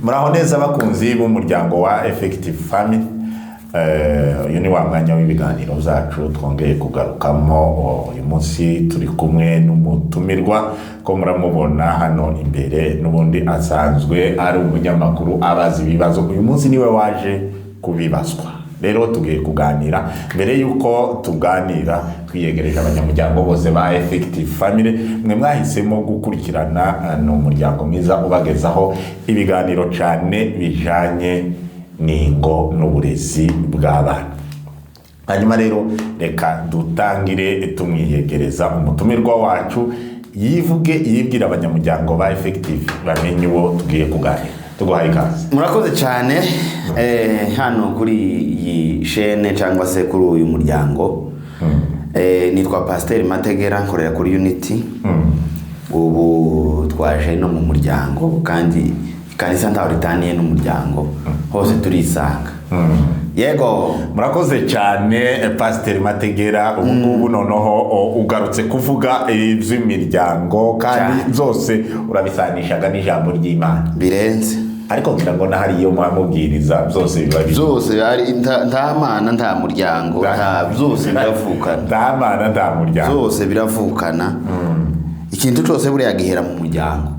Muraho neza bakunzi b'umuryango wa Effective Family. Uyu ni wa mwanya w'ibiganiro zacu twongeye kugarukamo. Uyu munsi turi kumwe n'umutumirwa ko muramubona hano imbere, n'ubundi asanzwe ari umunyamakuru abaza ibibazo. Uyu munsi niwe waje kubibazwa. Rero tugiye kuganira. Mbere yuko tuganira, twiyegereje abanyamuryango bose ba Effective Family. Mwe mwahisemo gukurikirana n'umuryango mwiza ubagezaho ibiganiro cyane bijanye n'ingo n'uburezi bw'abana. Hanyuma rero reka dutangire tumwiyegereza umutumirwa wacu yivuge yibwira abanyamuryango ba Effective bamenye uwo tugiye kuganira. Tuguhaye ikaze. Murakoze cyane hano kuri iyi chaîne cyangwa se kuri uyu muryango. Nitwa Pasteur Mategera, nkorera kuri Unity. Ubu twaje no mu muryango kandi kanisa ntaho ritaniye n'umuryango, hose turisanga. Yego, murakoze cyane Pasteur Mategera. Ubu noneho ugarutse kuvuga iby'imiryango kandi zose urabisanishaga n'ijambo ry'Imana birenze, ariko ngira ngo nahari iyo mwamubwiriza byose biba byose ari nta mana nta muryango, nta byose biravukana, nta mana nta muryango, byose biravukana. Ikintu cyose buriya gihera mu muryango,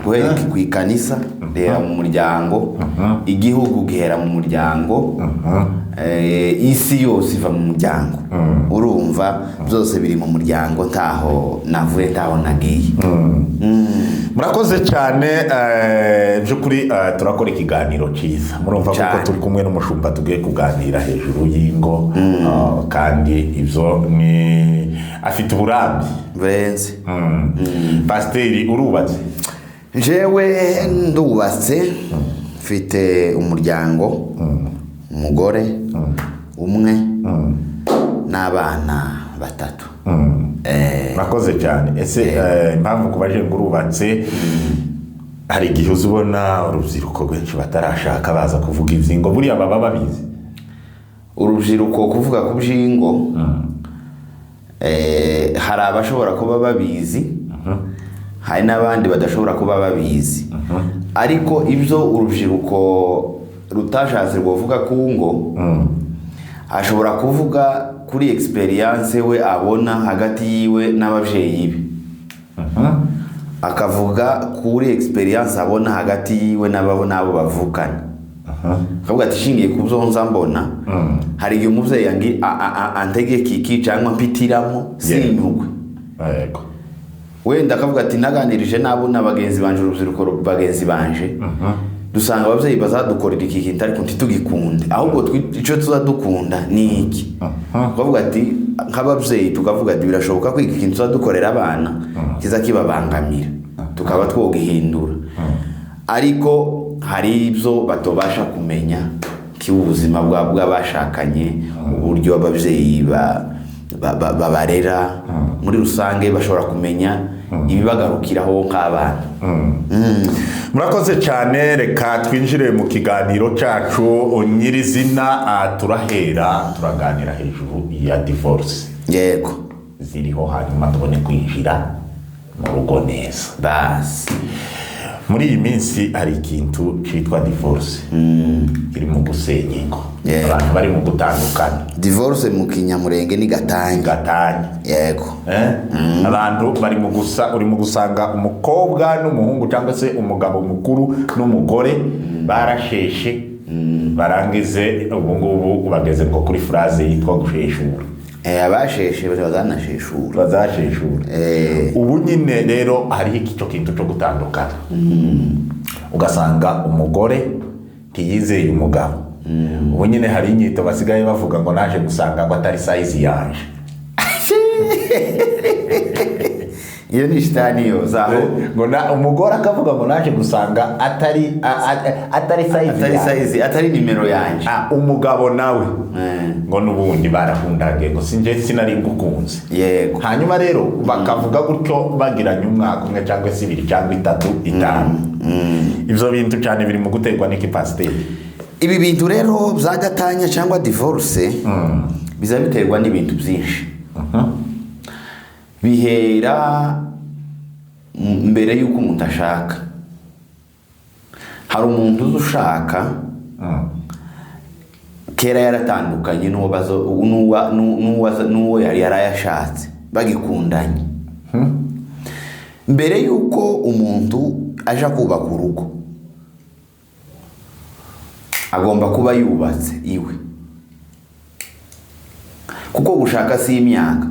guhera ku ikanisa gihera mu muryango, igihugu gihera mu muryango, isi yose iva mu muryango. Urumva byose biri mu muryango, ntaho navuye ntaho nagiye. Murakoze cyane. By'ukuri turakora ikiganiro cyiza. Murumva kuko turi kumwe n'umushumba tugiye kuganira hejuru y'ingo, kandi ibyo ni afite uburambe burenze. Pasiteri, urubatse? Jewe ndubatse, mfite umuryango, umugore umwe n'abana batatu. Murakoze cyane. Ese impamvu kubaje ngo urubatse, hari igihe uzubona urubyiruko rwinshi batarashaka baza kuvuga iby'ingo, buriya baba babizi? Urubyiruko kuvuga ku by'ingo, hari abashobora kuba babizi, hari n'abandi badashobora kuba babizi. Ariko ibyo urubyiruko rutashatse rwavuga ku ngo, ashobora kuvuga kuri experience we abona hagati yiwe n'ababyeyi be, akavuga kuri experience abona hagati yiwe n'abo bavukana. Akavuga ati shingiye ku byo nza mbona, hari igihe umubyeyi yangi antegeka iki cyangwa mpitiramo sinyugwe. Yego. Wenda akavuga ati naganirije nabo n'abagenzi banje, urubyiruko bagenzi banje, dusanga ababyeyi bazadukorera iki kintu ariko ntitugikunde, ahubwo icyo tuzadukunda ni iki. Akavuga ati nk'ababyeyi tukavuga ati birashoboka ko iki kintu tuzadukorera abana kiza kibabangamira, tukaba twogihindura. Ariko hari ibyo batobasha kumenya k'ubuzima bw'abashakanye, uburyo ababyeyi babarera muri rusange, bashobora kumenya ibibagarukiraho nk'abana. Murakoze cyane. Reka twinjire mu kiganiro cyacu nyirizina. Turaganira hejuru ya divorce. Yego, ziriho, hanyuma tubone kwinjira mu rugo neza. basi muri iyi minsi hari ikintu cyitwa divorce, kiri mu gusenya ingo. Abantu bari mu gutandukana. Divorce mu kinyamurenge ni gatanya. Yego. Abantu bari uri mu gusanga umukobwa n'umuhungu cyangwa se umugabo mukuru n'umugore barasheshe, barangize ubu ngubu bageze ngo kuri phrase yitwa gusheshura. Abasheshe bazasheshura. Ubu nyine rero hari icyo kintu cyo gutandukana. Ugasanga umugore ntiyizeye umugabo. Ubu nyine hari inyito basigaye bavuga ngo naje gusanga ngo atari size yanje. Iyo ni shitani yo zaho ngo umugore akavuga ngo naje gusanga atari size, atari nimero yanje. Umugabo nawe ngo nubundi barakundage ngo sinari ngukunze. Yego. Hanyuma rero bakavuga gutyo bagiranye umwaka umwe cyangwa se 2 cyangwa 3 5. Ibyo bintu cyane biri mu guterwa n'ikipasiteri. Ibi bintu rero bya gatanya cyangwa divorce biza biterwa n'ibintu byinshi. Bihera mbere yuko umuntu ashaka. hari umuntu ushaka kera yaratandukanye n'uwo yari yarayashatse bagikundanye. Mbere yuko umuntu aja kubaka urugo agomba kuba yubatse iwe, kuko gushaka si imyaka.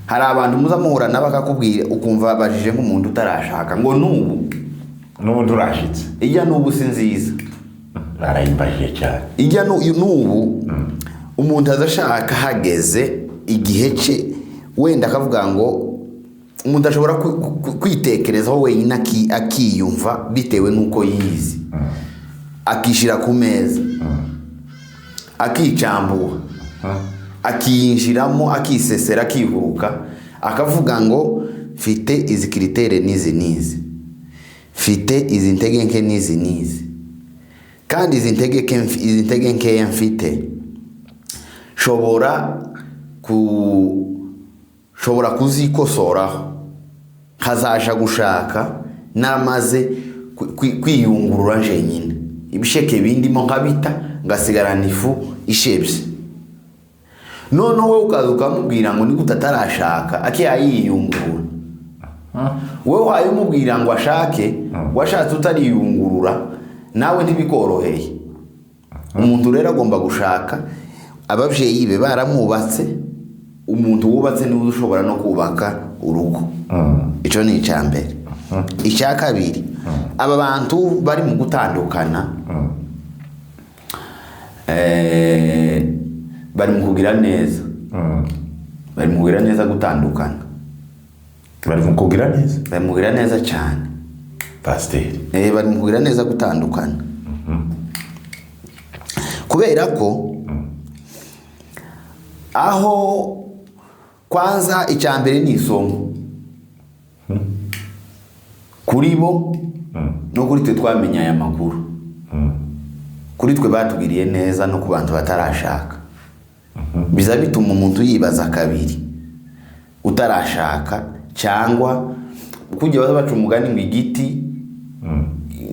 Hari abantu muza muhura nabo bakakubwira ukumva bajije nk'umuntu utarashaka ngo n'ubundi urashitse. Ijya n'ubu si nziza, barayimbaje cyane. ijya n'ubu umuntu azashaka hageze igihe cye, wenda akavuga ngo umuntu ashobora kwitekerezaho wenyine akiyumva bitewe n'uko yizi, akishira ku meza, akicambura, akiyinjiramo, akisesera, akihuruka, akavuga ngo mfite izi kiritere n'izi, mfite izi ntege nke n'izi, kandi izi ntege nkeya mfite shobora kuzikosoraho, hazaja gushaka namaze kwiyungurura jenyine, ibisheke bindimo nkabita ngasigarana ifu ishebye. Noneho wowe ukaza ukamubwira ngo nigute atarashaka akiyayiyungurura. Wowe wayumubwira ngo ashake, washatse utariyungurura, nawe ntibikoroheye. Umuntu rero agomba gushaka, ababyeyi be baramwubatse, umuntu wubatse niwe ushobora no kubaka urugo. Icyo ni icya mbere. Icya kabiri, aba bantu bari mu gutandukana bari mu kugira neza, bari mu kugira neza gutandukana, bari mu kugira neza, bari mu kugira neza cyane pasiteri. Bari mu kugira neza gutandukana, kubera ko aho kwanza icya mbere ni isomo kuri bo no kuri twe twamenye aya makuru. Kuri twe batubwiriye neza no ku bantu batarashaka. Biza bituma umuntu yibaza kabiri utarashaka, cyangwa kujya baza baca umugani ngo igiti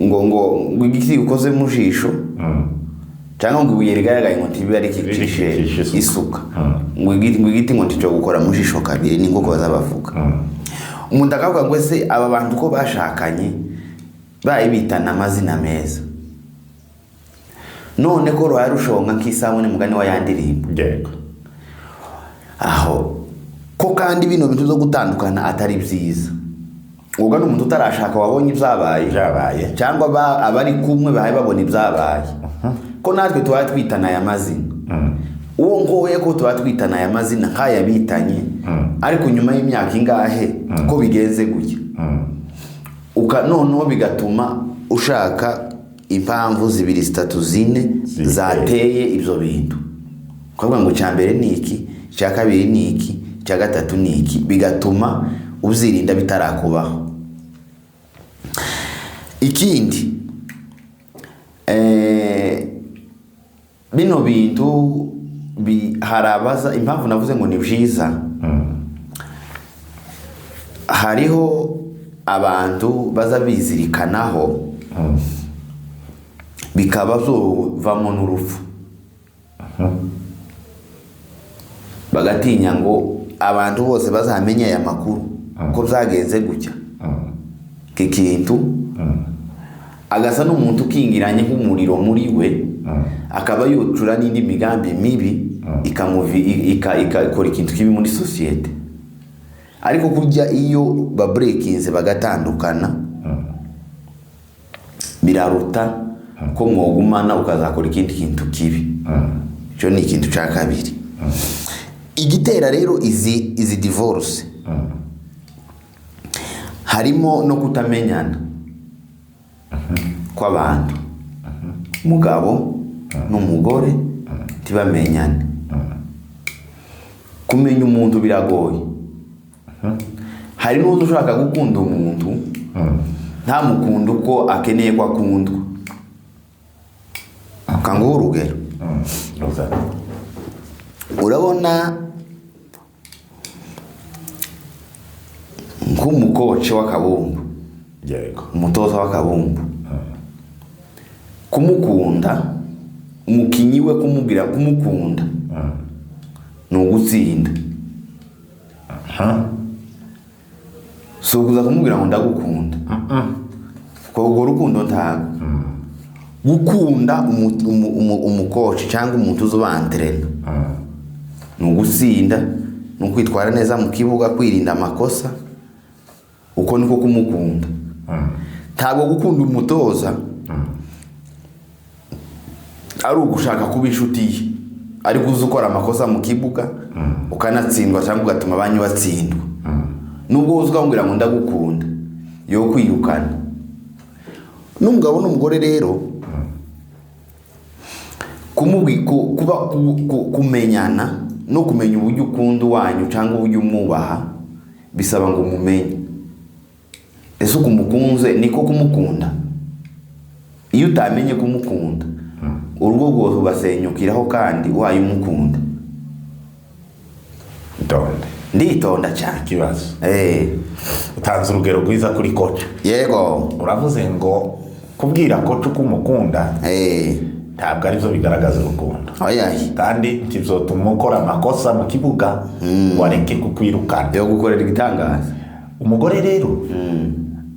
ngo igiti ukoze mu jisho, cyangwa ngo ibuye rigaragaye ngo ntibibe ari kicishe isuka, ngo igiti ngo ntico gukora mu jisho kabiri, ni ngoko baza bavuga. Umuntu akavuga ngo ese aba bantu ko bashakanye bayibitana amazina meza, none ko ruhari rushonga nk'isabune mugani wa yandirimbo. Yego. Aho ko kandi bino bintu zo gutandukana atari byiza. Ubwo n'umuntu utarashaka wabonye ibyabaye, cyangwa abari kumwe bahaye babona ibyabaye. Ko natwe tuba twitana aya mazina. Uwo ngoye ko tuba twitana aya mazina nk'aya bitanye, ariko nyuma y'imyaka ingahe ko bigenze gutya. Noneho bigatuma ushaka impamvu 2, 3, 4 zateye ibyo bintu. Kuvuga ngo cya mbere ni iki, cya kabiri ni iki, cya gatatu ni iki, bigatuma uzirinda bitarakubaho. Ikindi bino bintu harabaza impamvu navuze ngo ni byiza. Hariho abantu baza bizirikanaho bikaba byovamo n'urupfu, bagatinya ngo abantu bose bazamenye aya makuru ko byagenze gutya. Kikintu agasa n'umuntu ukingiranye nk'umuriro muri we, akaba yucura n'indi migambi mibi ikakora ikintu kibi muri sosiyete. Ariko kujya iyo babrekinze bagatandukana biraruta ko mwogumana ukazakora ikindi kintu kibi. Cyo ni ikintu cya kabiri. Igitera rero izi divorce harimo no kutamenyana kw'abantu, umugabo n'umugore tibamenyane. Kumenya umuntu biragoye. Hari n'undi ushaka gukunda umuntu ntamukunda uko akeneye ko akundwa. Kanguha urugero, urabona nk'umukoci w'akabumbu, Yego. umutoza w'akabumbu, kumukunda umukinyi we kumubwira kumukunda ni ugutsinda so kuza kumubwira ngo ndagukunda urwo rukundo ntago gukunda umukoci cyangwa umuntu uzobantrena ni ugutsinda ni ukwitwara neza mu kibuga kwirinda amakosa uko niko kumukunda ntabwo gukunda umutoza ari ugushaka kuba inshuti ye ariko uzi ukora amakosa mu kibuga ukanatsindwa cyangwa ugatuma abanyu batsindwa nubwo uzi ukamubwira ngo ndagukunda yo kwirukana n'umugabo n'umugore rero kumenyana no kumenya uburyo ukunda wanyu cyangwa uburyo umwubaha bisaba ngo mumenye ese uko umukunze niko kumukunda iyo utamenye kumukunda urugo rwose ubasenyukiraho kandi wayo umukunda nditonda cyane kibazo utanze urugero rwiza kuri koca yego uravuze ngo kubwira koca uko umukunda ntabwo aribyo bigaragaza urukundo kandi ntibizotuma ukora amakosa mu kibuga wareke kukwirukana yo gukorera igitangaza umugore rero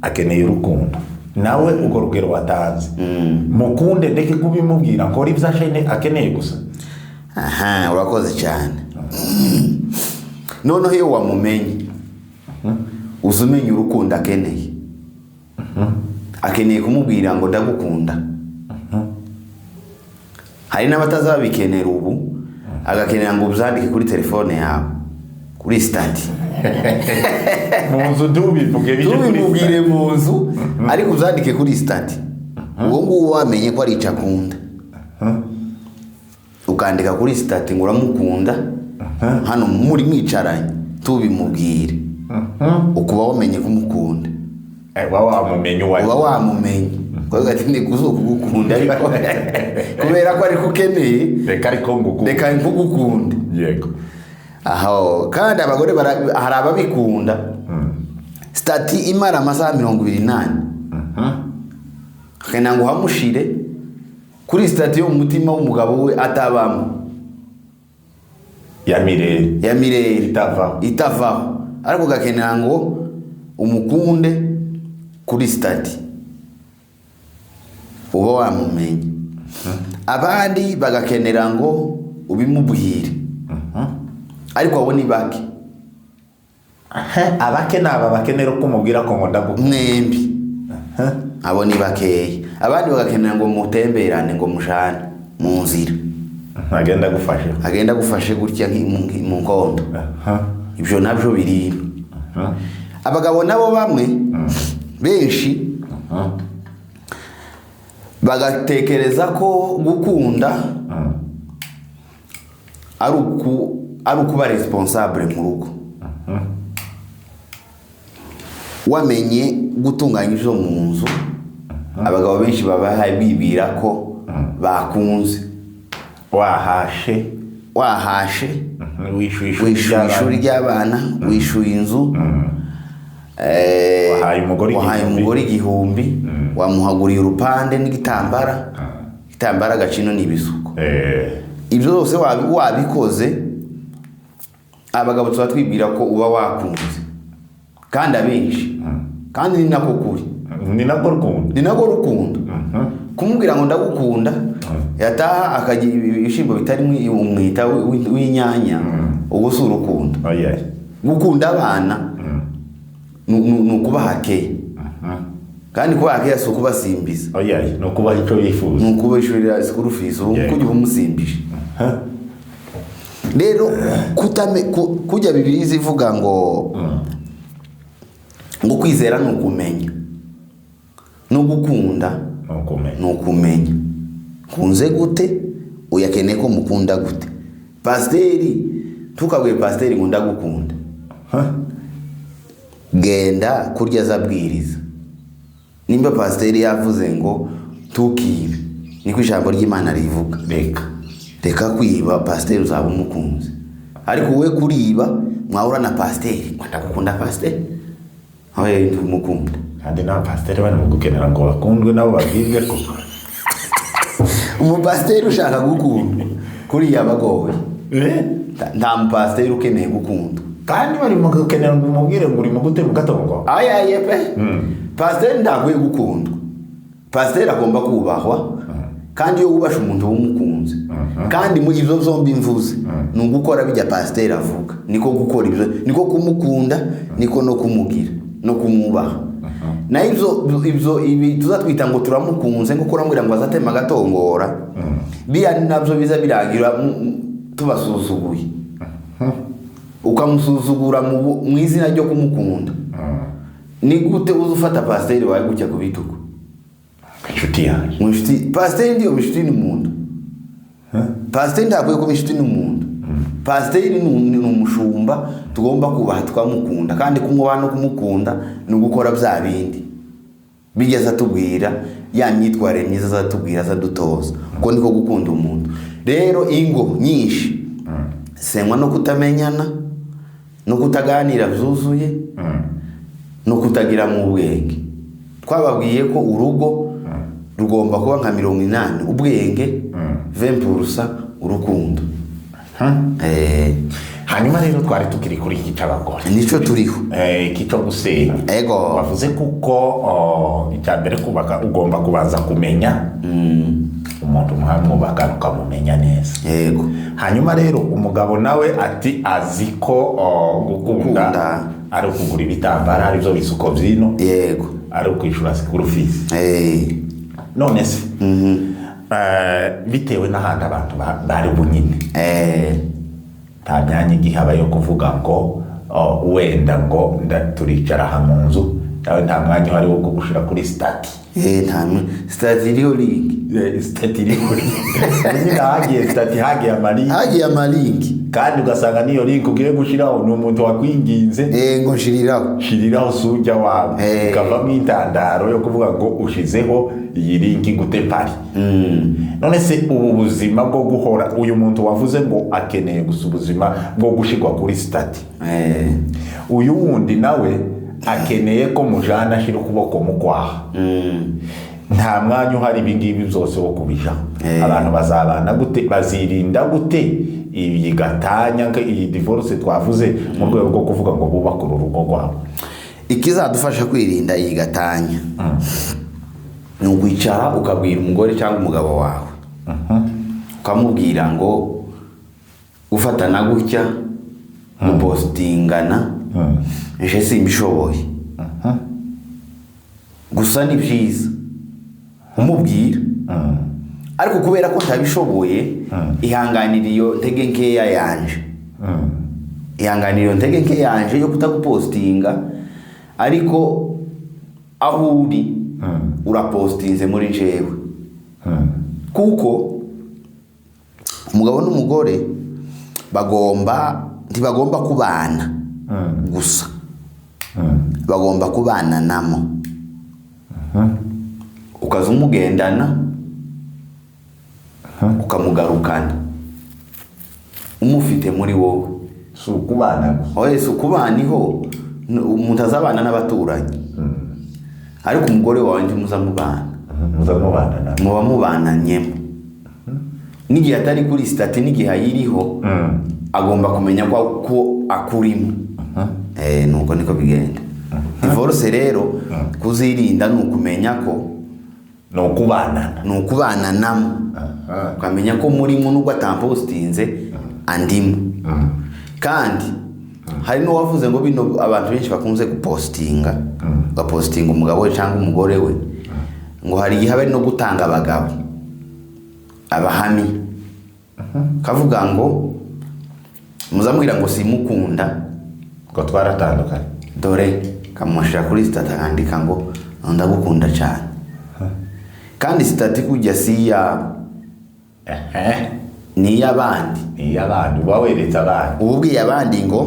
akeneye urukundo nawe urwo rugero watanze mukunde ndeke kubimubwira ngo ibyo akeneye gusa urakoze cyane noneho iyo wamumenye uzi umenya urukundo akeneye kumubwira ngo ndagukunda hari n'abatazabikenera ubu agakenera ngo ubyandike kuri telefone yawe kuri stati mu nzu tubimubwire mu nzu ariko ubyandike kuri stati uwo nguwo wamenye ko ari icyo akunda ukandika kuri stati ngo uramukunda hano muri mwicaranye tubimubwire ukuba wamenye kumukunda uba wamumenye kwa ati ndi kugukunda ariko kubera ko ariko ukeneye reka ngukunda yego aho kandi abagore hari ababikunda stati imara amasaha 28 kana ngo hamushire kuri stati yo umutima w'umugabo we atabamo ya mirere itava ariko gakenera ngo umukunde kuri stati uba wamumenye abandi bagakenera ngo ubimubwire ariko abo ni bake abake naba bakenera ko mubwira ko ndagukunda mwembi abo ni bakeya abandi bagakenera ngo mutemberane ngo mushane mu nzira agenda gufashe gutya mu nkondo ibyo nabyo biri abagabo nabo bamwe benshi bagatekereza ko gukunda ari ukuba responsable mu rugo wamenye gutunganya ibyo mu nzu abagabo benshi baba bibira ko bakunze wahashe wishyuye ishuri ry'abana wishyuye inzu wahaye umugore 1000 wamuhaguriye urupande n'igitambara gacino n'ibisuko ibyo byose wabikoze abagabo tuba twibwira ko uba wakunze kandi abenshi kandi ni nako kuri ni nako rukundo kumubwira ngo ndagukunda yataha akagira ibishimbo bitari umwita w'inyanya ubwo si urukundo gukunda abana ni ukubaha keya kandi kubaha keya si ukubasimbiza ni ukubaha icyo yifuza ni ukubishyurira sikuru fizi kujya umusimbije rero kujya Bibiliya zivuga ngo kwizera ni ukumenya no gukunda ni ukumenya kunze gute uyakeneye ko mukunda gute pasiteri tukabwiye pasiteri ngo ndagukunda genda kurya azabwiriza nimba pasiteri yavuze ngo tukibe niko ijambo ry'Imana rivuga reka kwiba pasiteri uzaba umukunzi ariko wowe kuriba mwahura na pasiteri ndagukunda pasiteri aho umukunda kandi na pasiteri bari mu gukenera ngo bakundwe nabo babwirwe ko umupasiteri ushaka gukunda kuriya bagowe nta mupasiteri ukeneye gukunda kandi bari mu gukenera ngo umubwire ngo uri mu gute mu gatongo ayaye pe pasiteri ntakwiye gukundwa pasiteri agomba kubahwa kandi iyo wubasha umuntu wumukunze kandi mu ivyo zombi mvuze ni ugukora bijya pasiteri avuga niko gukora ivyo niko kumukunda niko no kumugira no kumwubaha na ivyo ibi tuzatwita ngo turamukunze ngo kuramwira ngo azatema gatongora biya navyo biza biragira tubasuzuguye ukamusuzugura mu izina ryo kumukunda ni gute uzufata pasiteri wawe gutya kubituko inshuti yanjye inshuti pasiteri ndiyo inshuti n'umuntu pasiteri ndakwiye kuba inshuti n'umuntu pasiteri ni umushumba tugomba kubaha tukamukunda kandi kumwubaha no kumukunda ni ugukora bya bindi bigeze atubwira ya myitwarire myiza azatubwira azadutoza kuko niko gukunda umuntu rero ingo nyinshi senywa no kutamenyana no kutaganira byuzuye no kutagira mu bwenge twababwiye ko urugo rugomba kuba nka 80 ubwenge 20% urukundo hanyuma rero twari tukiri kuri iki cy'abagore nico turiho kico gusenya ego bavuze kuko icyambere kubaka ugomba kubanza kumenya umuntu mwamubaka ukamumenya neza yego hanyuma rero umugabo nawe ati aziko gukunda ari ukugura ibitambara ari byo bisuko byino yego ari ukwishura sikuru fees none se bitewe n'ahandi abantu bari bunyine nta myanya igihaba yo kuvuga ngo wenda ngo turicara aha mu nzu nawe nta mwanya uhari wo kugushira kuri stati nta stati iriho link stati iriho nyine hagiye stati hagiye amalinki kandi ugasanga niyo link ugiye gushiraho ni umuntu wakwinginze ngo shiriraho sujya wawe ukavamo intandaro yo kuvuga ngo ushizeho iyi link gute pari none se ubu buzima bwo guhora uyu muntu wavuze ngo akeneye gusa ubuzima bwo gushirwa kuri stati uyu wundi nawe akeneye ko mujana ashira ukuboko mu kwaha nta mwanya uhari ibingibi byose wo kubija abantu bazabana gute bazirinda gute iyi gatanya iyi divorce twavuze mu rwego rwo kuvuga ngo bubakuru urugo rwabo ikizadufasha kwirinda iyi gatanya ni ukwicara ukabwira umugore cyangwa umugabo wawe ukamubwira ngo ufatana gutya gupostingana eje simbishoboye gusa ni byiza umubwira ariko kubera ko ntabishoboye ihanganira iyo ntege nkeya yanje ihanganira iyo ntege nkeya yanje yo kutagupostinga ariko aho uri urapostinze muri jewe kuko umugabo n'umugore ntibagomba kubana gusa bagomba kubana namo ukaza umugendana ukamugarukana umufite muri wowe si ukubana gusa si ukubaniho umuntu azabana n'abaturanyi ariko umugore wawe ndi muzamubana muba mubananyemo n'igihe atari kuri stati n'igihe ayiriho agomba kumenya ko akurimo nuko niko bigenda divorce rero kuzirinda ni ukumenya ko ni ukubana namo ukamenya ko murimo nubwo atampostinze andimo kandi hari n'uwavuze ngo bino abantu benshi bakunze gupostinga ugapostinga umugabo we cyangwa umugore we ngo hari igihe bari no gutanga abagabo abahami kavuga ngo muzamubwira ngo simukunda ngo twaratandukanye dore kamushira kuri stati akandika ngo ndagukunda cyane kandi stati kujya si ya ni y'abandi uba weretse abandi ububwiye abandi ngo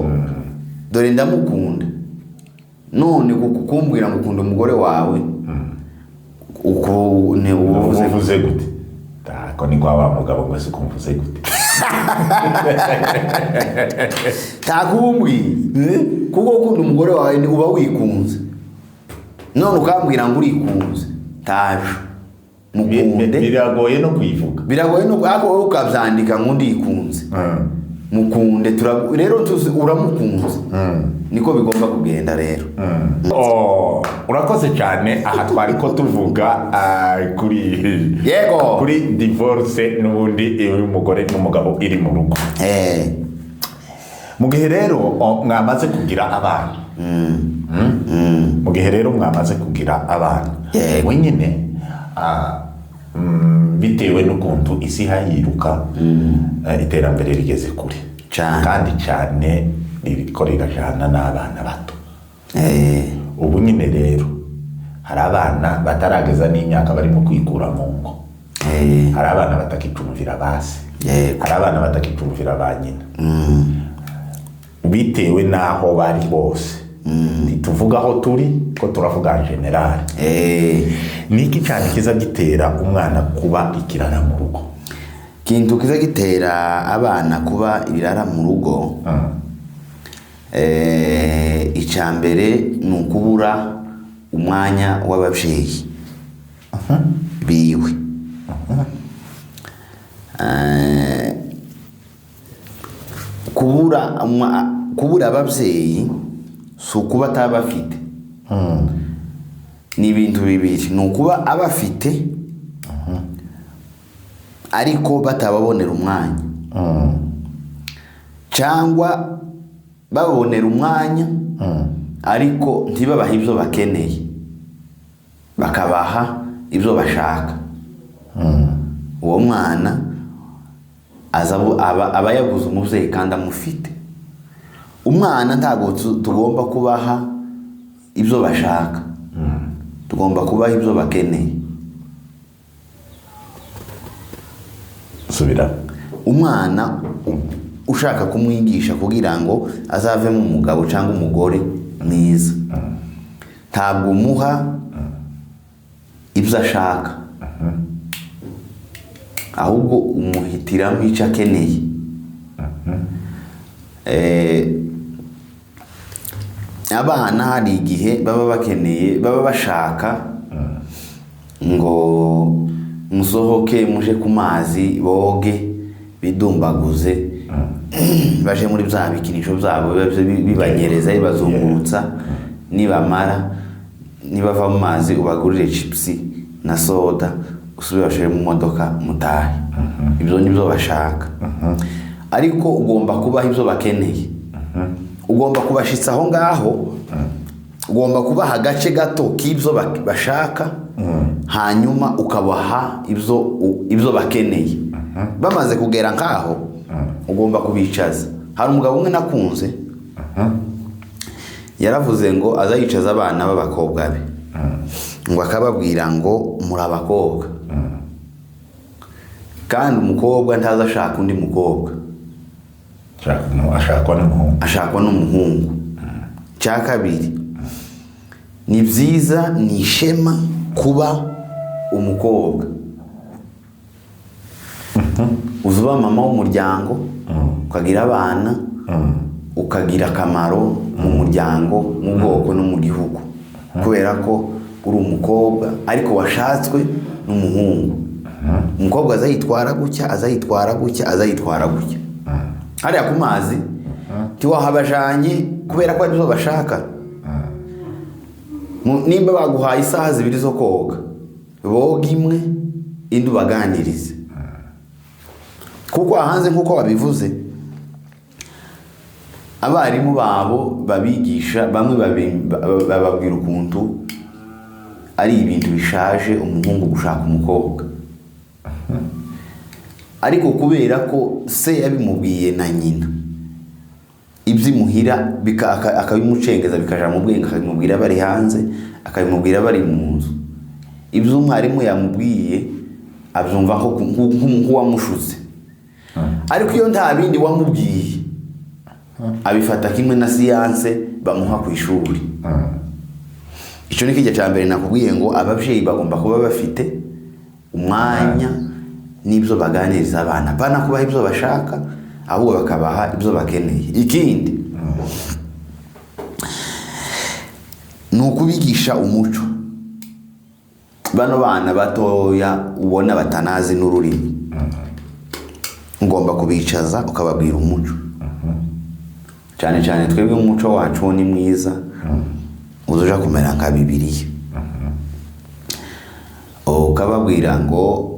dore ndamukunda none kukumbwira ngo ukunda umugore wawe uko ne uvuze gute tako ni kwa wa mugabo ngo se kumvuze gute takumbwira kuko ukunda umugore wawe uba wikunze none ukambwira ngo urikunze taje mukunde. Biragoye no kwivuga, biragoye no ako ukavyandika ngundi ikunze mukunde rero uramukunze niko bigomba kugenda rero. Urakoze cyane. Aha twari ko tuvuga kuri yego kuri divorce n'ubundi umugore n'umugabo iri mu rugo. Mu gihe rero mwamaze kugira abana mu gihe rero mwamaze kugira abana wenyine bitewe n'ukuntu isi hayiruka iterambere rigeze kure kandi cyane rikorera jana n'abana bato. Ubu nyine rero hari abana batarageza n'imyaka barimo kwikura mu ngo, hari abana batakicumvira base, hari abana batakicumvira ba nyina bitewe n'aho bari bose. Ntituvuga aho turi ko turavuga general. Niki cyane kiza gitera umwana kuba ikirara mu rugo? Kintu kiza gitera abana kuba ibirara mu rugo icambere ni ukubura umwanya w'ababyeyi biwe. Kubura ababyeyi si ukuba atabafite, ni ibintu bibiri. Ni ukuba abafite ariko batababonera umwanya, cyangwa babonera umwanya ariko ntibabaha ibyo bakeneye, bakabaha ibyo bashaka. Uwo mwana aba yabuze umubyeyi kandi amufite. Umwana ntabwo tugomba kubaha ibyo bashaka, tugomba kubaha ibyo bakeneye. Subira. Umwana ushaka kumwigisha kugira ngo azavemo umugabo cyangwa umugore mwiza, ntabwo umuha ibyo ashaka, ahubwo umuhitiramo icyo akeneye. Abana hari igihe baba bakeneye, baba bashaka ngo musohoke muje ku mazi boge bidumbaguze baje muri bya bikinisho byabo bibanyereza bibazungurutsa, nibamara nibava mu mazi ubagurire chipsi na soda usubire bashere mu modoka mutahe. Ibyo nibyo bashaka, ariko ugomba kubaha ibyo bakeneye. Ugomba kubashitsa aho ngaho, ugomba kubaha agace gato k'ibyo bashaka, hanyuma ukabaha ibyo bakeneye. Bamaze kugera ngaho ugomba kubicaza. Hari umugabo umwe nakunze yaravuze ngo azayicaza abana b'abakobwa be, ngo akababwira ngo muri abakobwa, kandi umukobwa ntaza ashaka undi mukobwa, ashakwa n'umuhungu. Cya kabiri, ni byiza, ni ishema kuba umukobwa. Uzuba mama w'umuryango, ukagira abana, ukagira akamaro mu muryango, mu bwoko no mu gihugu, kubera ko uri umukobwa ariko washatswe n'umuhungu. Umukobwa azayitwara gutya, azayitwara gutya, azayitwara gutya. Hariya ku mazi tiwahabajanye kubera ko ari byo bashaka. Nimba baguhaye isaha 2 zo koga, boga imwe indi ubaganirize. Kuko ahanze nkuko wabivuze, abarimu babo babigisha bamwe bababwira ukuntu ari ibintu bishaje umuhungu gushaka umukobwa, ariko kubera ko se yabimubwiye na nyina, ibyimuhira akabimucengeza bikaja mu bwenge, akabimubwira bari hanze, akabimubwira bari mu nzu. Ibyo umwarimu yamubwiye abyumva nk'uwamushutse, ariko iyo nta bindi wamubwiye abifata kimwe na siyanse bamuha ku ishuri. Icyo ni kijya cya mbere nakubwiye ngo ababyeyi bagomba kuba bafite umwanya n'ibyo baganiriza abana, bana kubaha ibyo bashaka ahubwo bakabaha ibyo bakeneye. Ikindi ni ukubigisha umuco. bano bana batoya ubona batanazi n'ururimi ngomba kubicaza ukababwira umuco cyane cyane twebwe umuco wacu ni mwiza uzoja kumera nka Bibiliya ukababwira ngo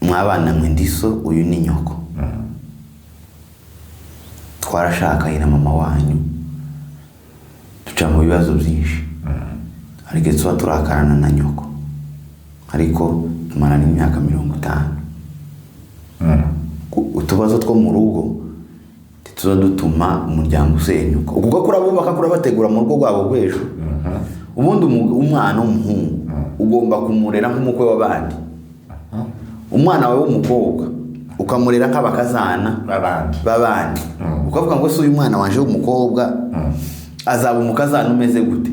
mwabana mwe ndiso uyu ni nyoko twarashakanye na mama wanyu tuca mu bibazo byinshi ariko tuba turakarana na nyoko ariko tumarana imyaka 50 utubazo two mu rugo tuzo dutuma umuryango usenyuka ubwo kurabubaka kurabategura mu rugo rwabo rw'ejo ubundi umwana w'umuhungu ugomba kumurera nk'umukwe w'abandi umwana wawe w'umukobwa ukamurera nk'abakazana babandi ukavuga ngo se uyu mwana wanje w'umukobwa azaba umukazana umeze gute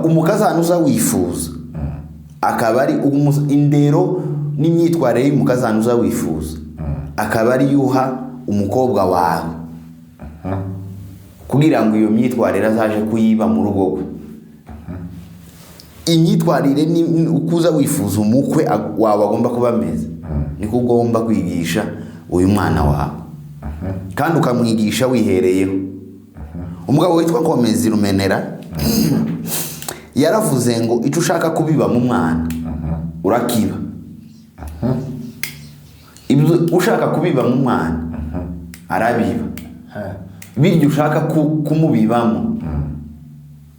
umukazana uza wifuza akaba ari indero n'imyitwarire y'umukazana uza wifuza akaba ari yuha umukobwa wawe kugira ngo iyo myitwarire azaje kuyiba mu rugo rwe imyitwarire ni ukuza wifuza umukwe wawe agomba kuba ameze niko ugomba kwigisha uyu mwana wawe kandi ukamwigisha wihereyeho umugabo witwa Komezi Rumenera yaravuze ngo icyo ushaka kubiba mu mwana urakiba ibyo ushaka kubiba mu mwana arabiba biryo ushaka kumubibamo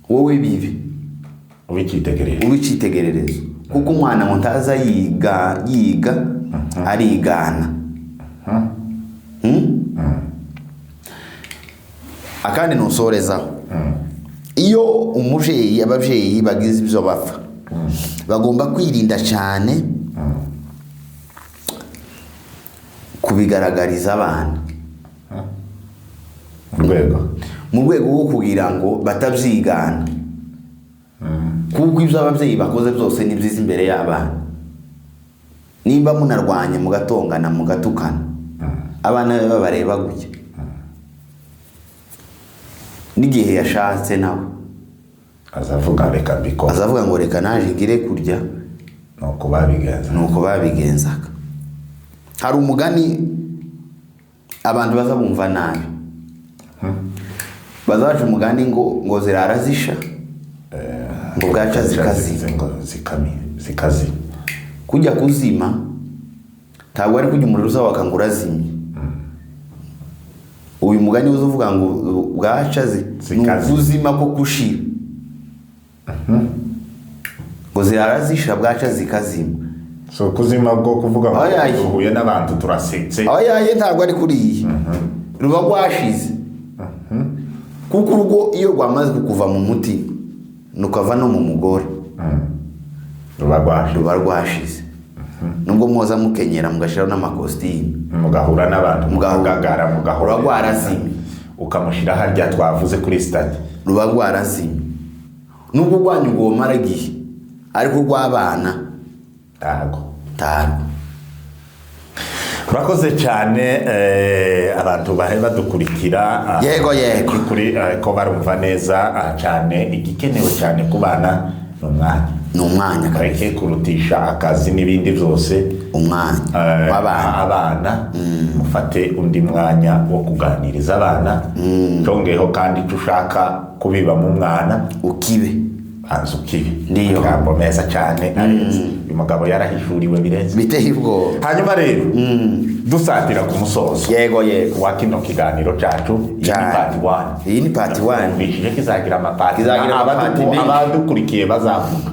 wowe bibi ubicitegererezo kuko umwana ngo ntaza yiga arigana akandi nusorezaho iyo ababyeyi bagize ibyo bapfa bagomba kwirinda cyane kubigaragariza abana mu rwego rwo kugira ngo batabyigana kuko ibyo ababyeyi bakoze byose ni byiza imbere y'abana nimba munarwanye mugatongana mugatukana abana be babareba gutya n'igihe yashatse nawe azavuga ngo reka naje ngire kurya nuko babigenzaga hari umugani abantu baza bumva nabi bazaje umugani ngo zirara zisha ngo bwaca zikazima kujya kuzima ntabwo ari kujya umuriro uzawaka ngo urazimye uyu mugani uvuga ngo bwaca kuzima ko kushira ngo zirara zisha bwaca zikazima so kuzima bwo kuvuga ngo uhuye n'abantu turasetse ayaye ntabwo ari kuriye ruba rwashize kuko urugo iyo rwamaze kukuva mu muti nukava no mu mugore ruba rwashize nubwo mwoza mukenyera mugashiraho n'amakositimu mugahura n'abantu mugahagara ruba rwarazimye ukamushira harya twavuze kuri stade ruba rwarazimye nubwo rwanyu ngo mara igihe ariko rw'abana tago Urakoze cyane abantu bahe badukurikira yego kuri ko barumva neza cyane igikenewe cyane ku bana n'umwanya kareke kurutisha akazi n'ibindi byose umwanya abana mufate undi mwanya wo kuganiriza abana tongeho kandi tushaka kubiba mu mwana ukibe ndiyo ngambo meza cyane uyu mugabo yarahishuriwe birenze biteye ubwo hanyuma rero dusatira ku musozo yego wa kino kiganiro cyacu iyi ni part 1 bishije kizagira amapati menshi abadukurikiye bazavuga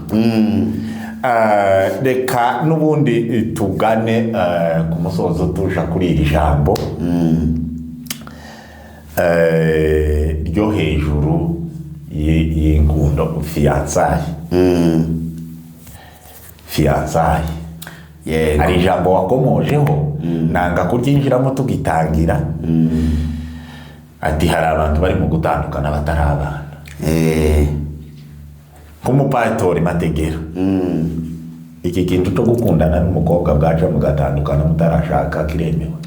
reka n'ubundi tugane ku musozo tuja kuri iri jambo ryo hejuru y'ingundo fiyansaye hari ijambo wakomojeho nanga kuryinjiramo tugitangira ati hari abantu bari mu gutandukana batari abana nk'umupatori Mategera iki kintu cyo gukundana n'umukobwa bwaca mugatandukana mutarashaka kiremewe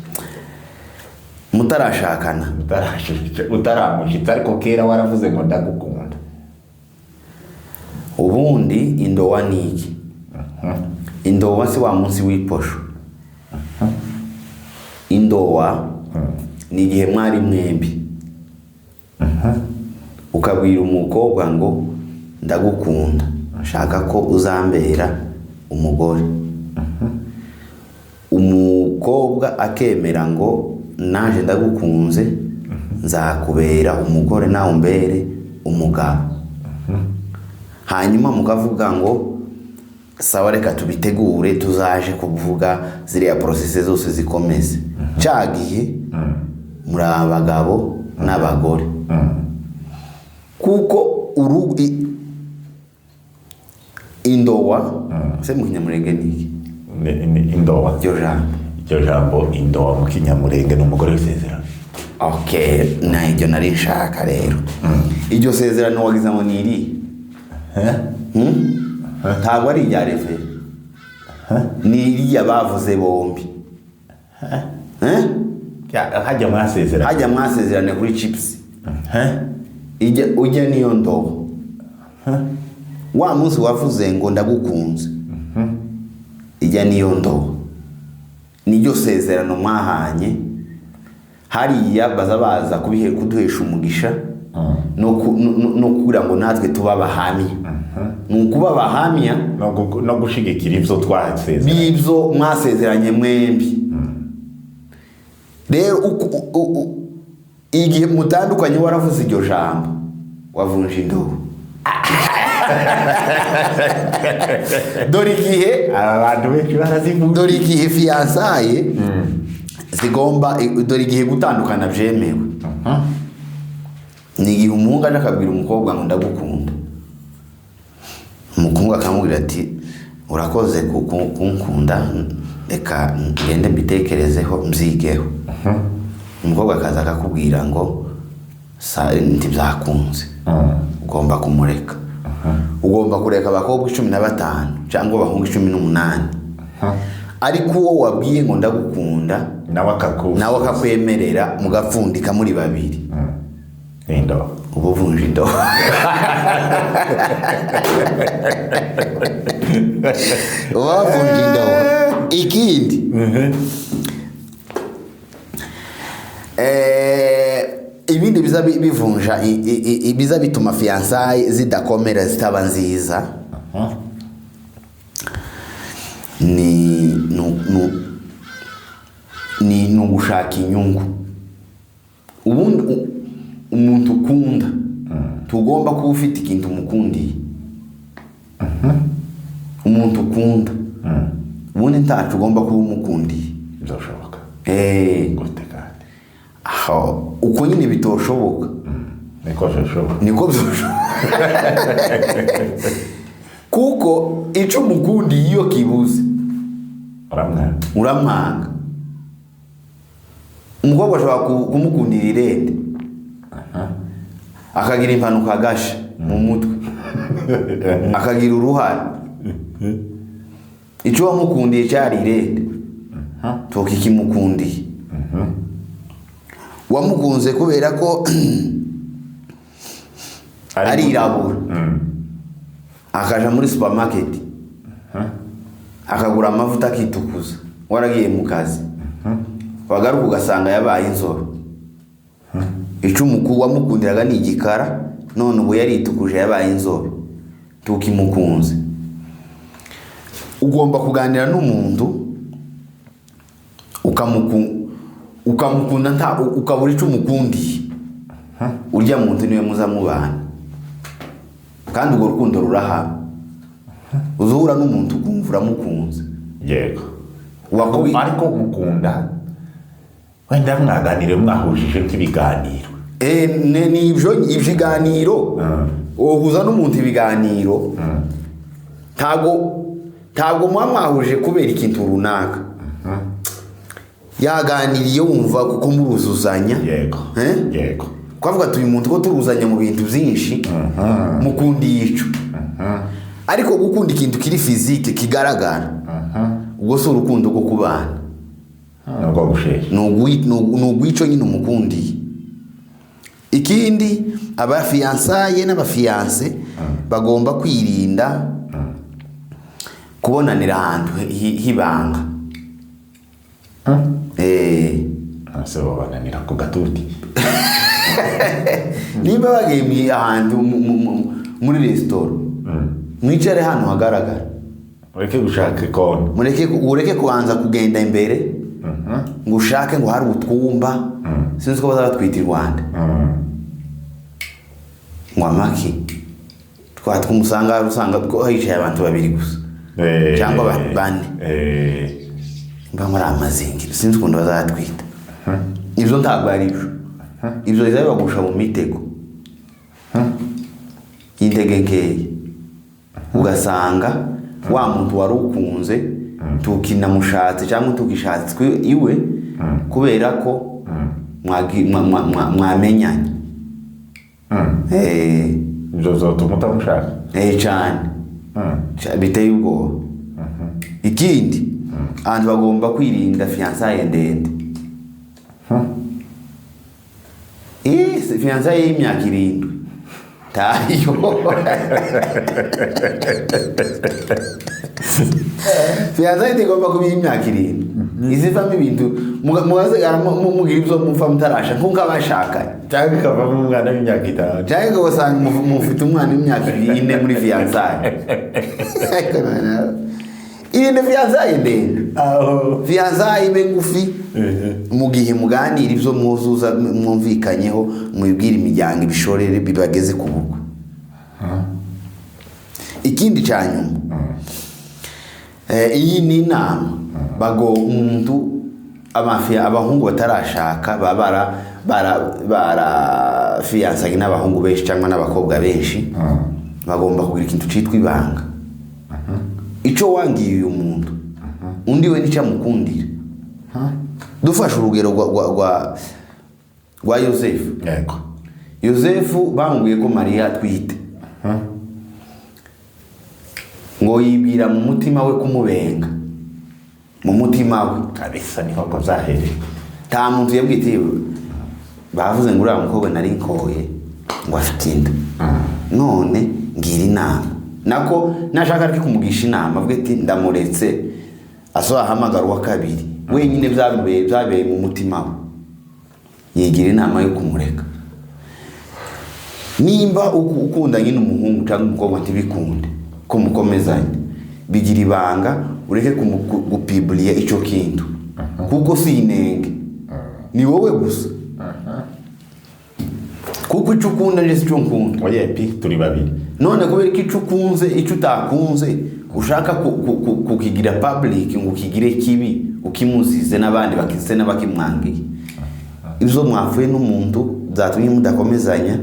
utaramushitsa ariko kera waravuze ngo ndagukunda ubundi indowa niki indowa si wa munsi w'iposho indowa ni igihe mwari mwembi ukabwira umukobwa ngo ndagukunda nshaka ko uzambera umugore umukobwa akemera ngo naje ndagukunze nzakubera umugore nawe umbere umugabo hanyuma mukavuga ngo sawa reka tubitegure tuzaje kuvuga ziriya processes zose zikomeze cagiye muri abagabo n'abagore kuko indowa se mu Kinyamurenge niki indowa iryo jambo indowa mu Kinyamurenge n'umugore w'isezerano. Okay, na iryo nari nshaka rero iryo sezerano wagizamo niri ntabwo ari irya refe ni iriya bavuze bombi hajya mwasezerane kuri chips ujya niyo ndobo wa munsi wavuze ngo ndagukunze ijya niyo ndobo niryo sezerano mwahanye hariya baza kuduhesha umugisha no kugira ngo natwe tuba abahamya ni ukuba abahamya no gushigikira ibyo twasezeranye n'ibyo mwasezeranye mwembi rero igihe mutandukanye waravuze iryo jambo wavunje indobo dore igihe abantu benshi barazivuga dore igihe fiyansaye zigomba dore igihe gutandukana byemewe ni igihe umuhungu aje akabwira umukobwa ngo ndagukunda umukobwa akamubwira ati urakoze kunkunda reka ngende mbitekerezeho mbyigeho umukobwa akaza akakubwira ngo ntibyakunze ugomba kumureka ugomba kureka abakobwa 15 cyangwa abahungu 18 ariko uwo wabwiye ngo ndagukunda nawe akakwemerera mugapfundika muri babiri indobo ubu vunje indobo wavunje indobo ikindi ibindi biza bivunja biza bituma fiançailles zidakomera zitaba nziza ni ugushaka inyungu ubundi umuntu ukunda tugomba kuba ufite ikintu umukundiye umuntu ukunda ubundi ntacu ugomba kuba umukundiye bizashoboka gute kandi aho uko nyine bitoshoboka niko byoshoboka kuko ico mukundiye iyo kibuze uramwanga umukobwa ashobora kumukundira irende akagira impanuka agasha mu mutwe akagira uruhara icyo wamukundiye cyari irende tukikimukundiye wamukunze kubera ko arirabura akaja muri supermarket akagura amavuta akitukuza waragiye mu kazi wagaruka ugasanga yabaye inzoro icumuku wamukundiraga ni igikara none ubu yaritukuje yabaye inzoro tukimukunze ugomba kuganira n'umuntu ukamukunda nta ukabura icumukundiye urya muntu niwe muzamubana kandi urwo rukundo rurahaba uzuhura n'umuntu ukumva uramukunze yego ariko umukunda wenda mwaganire mwahujije nk'ibiganiro ni ibiganiro uhuza n'umuntu ibiganiro ntabwo mwahuje kubera ikintu runaka yaganiriye wumva kuko muruzuzanya yego kwavuga tuyu muntu ko turuzanya mu bintu byinshi mukundi yico ariko gukunda ikintu kiri physique kigaragara ubwo so urukundo rwo kubana nugwico nyine umukundiye ikindi abafiançaye n'abafiance bagomba kwirinda kubonanira ahantu hibanga. ase babananira ku gatuti niba bagiye ahantu muri resitora mwicare hano hagaragara, ureke gushaka ikona, ureke kubanza kugenda imbere ngo ushake ngo hari utwumba sinzi ko bazatwita i Rwanda ngo amaki twatwumusanga usanga hicaye abantu babiri gusa cyangwa bane mba muri amazingiro sinzi ukuntu bazatwita. Ibyo ntabwo ari byo, ibyo bizabagusha mu mitego y'intege nkeya, ugasanga wa muntu wari ukunze tukinamushatse cyangwa tukishatswe iwe kubera ko mwamenyanye. ibyo bizatuma utamushaka cyane biteye ubwoba. Ikindi abantu bagomba kwirinda fiançailles ndende. Fiançailles y'imyaka 7 tayo fiançailles igomba kuba imyaka 7 izivamo ibintu mugira ibyo mupfa mutarasha nkuko abashakanye, cyangwa ikavamo umwana w'imyaka 5 cyangwa ugasanga mufite umwana w'imyaka 4 muri fiançailles. Iyi ni fiançailles ndende, fiançailles ibe ngufi mu gihe muganira ibyo muzuza mwumvikanyeho mwibwira imiryango ibishorere bibageze ku bukwe. Ikindi cyanyuma iyi ni inama bago umuntu abahungu batarashaka bara fiançailles n'abahungu benshi cyangwa n'abakobwa benshi bagomba kugira ikintu cyitwa ibanga. Ico wangiye uyu muntu undi we nicyo amukundira. Dufashe urugero rwa Yosefu. Yosefu bamubwiye ko Mariya atwite, ngo yibwira mu mutima we kumubenga, mu mutima we kabisa niho ko zahereye. Ta muntu yabwitiye bavuze ngo uriya mukobwa nari nkoye ngo afite inda, none ngira inama nako nashaka ariko kumugisha inama avuga ati ndamuretse asohamagara wa kabiri wenyine byabeye mu mutima we, yigira inama yo kumureka. Nimba ukundanye n'umuhungu cyangwa umukobwa ntibikunde ko mukomezanye, bigira ibanga ureke gupibulia icyo kintu kuko si inenge ni wowe gusa, kuko icyo ukunda nje icyo nkunda oyepi turi babiri. None kubera ko icyo ukunze icyo utakunze ushaka kukigira public ngo ukigire kibi ukimuzize n'abandi bakise n'abakimwangiye, ibyo mwafuye n'umuntu byatumye mudakomezanya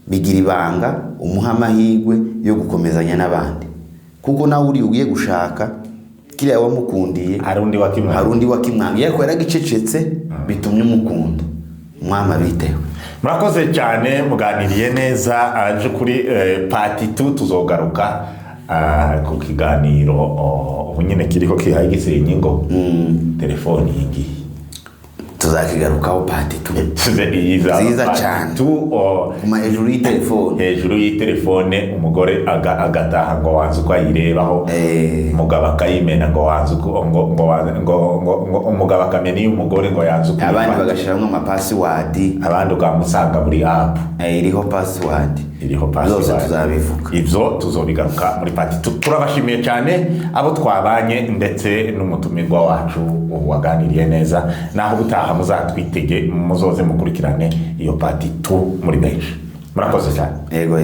bigira ibanga umuha amahirwe yo gukomezanya n'abandi, kuko nawe uri ugiye gushaka kiriya wamukundiye hari undi wakimwangiye ariko yaragicecetse bitumye umukunda. Mwama bitewe. Murakoze cyane muganiriye neza aje kuri part 2 tuzogaruka ku kiganiro ubu nyine kiriko kihaye gisenyi ngo telefoni yingi tuzakigarukaho part 2 ziza cyane kuma hejuru y'itelefone umugore agataha ngo wanze uko ayirebaho umugabo akayimena ngo wanze ngo umugabo akamena iyo umugore ngo yanze uko abandi bagashiramo amapassword abandi ukamusanga muri app iriho password zose tuzabivuga. Ibyo tuzobigaruka muri part 2. Turabashimiye cyane abo twabanye ndetse n'umutumirwa wacu waganiriye neza, naho gutaha muzatwitege muzoze mukurikirane iyo part 2 muri benshi. Murakoze cyane. Yego.